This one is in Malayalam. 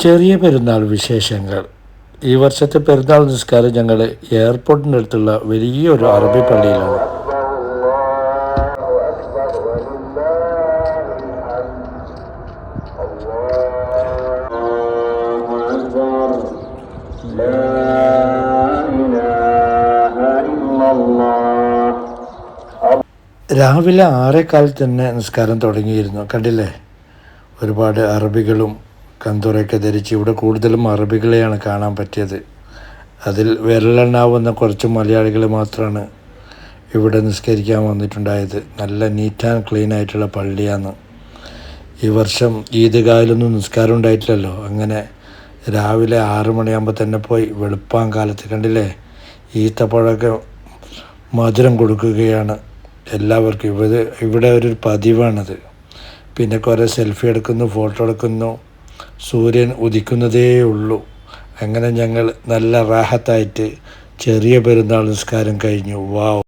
ചെറിയ പെരുന്നാൾ വിശേഷങ്ങൾ. ഈ വർഷത്തെ പെരുന്നാൾ നിസ്കാരം ഞങ്ങൾ എയർപോർട്ടിനടുത്തുള്ള വലിയൊരു അറബി പള്ളിയിലാണ്. രാവിലെ 6:15 തന്നെ നിസ്കാരം തുടങ്ങിയിരുന്നു. കണ്ടില്ലേ, ഒരുപാട് അറബികളും കന്തൂറയൊക്കെ ധരിച്ച്. ഇവിടെ കൂടുതലും അറബികളെയാണ് കാണാൻ പറ്റിയത്. അതിൽ വിരലെണ്ണാവുന്ന കുറച്ച് മലയാളികൾ മാത്രമാണ് ഇവിടെ നിസ്കരിക്കാൻ വന്നിട്ടുണ്ടായത്. നല്ല നീറ്റ് ആൻഡ് ക്ലീൻ ആയിട്ടുള്ള പള്ളിയാണ്. ഈ വർഷം ഈദ്ഗാഹിലൊന്നും നിസ്കാരം ഉണ്ടായിട്ടില്ലല്ലോ. അങ്ങനെ രാവിലെ 6 മണിയാകുമ്പോൾ തന്നെ പോയി വെളുപ്പാൻ കാലത്ത് കണ്ടില്ലേ, ഈത്തപ്പഴമൊക്കെ മധുരം കൊടുക്കുകയാണ് എല്ലാവർക്കും. ഇവിടെ ഒരു പതിവാണത്. പിന്നെ കുറേ സെൽഫി എടുക്കുന്നു, ഫോട്ടോ എടുക്കുന്നു. സൂര്യൻ ഉദിക്കുന്നതേ ഉള്ളൂ. അങ്ങനെ ഞങ്ങൾ നല്ല റാഹത്തായിട്ട് ചെറിയ പെരുന്നാൾ നിസ്കാരം കഴിഞ്ഞു. വാവ്.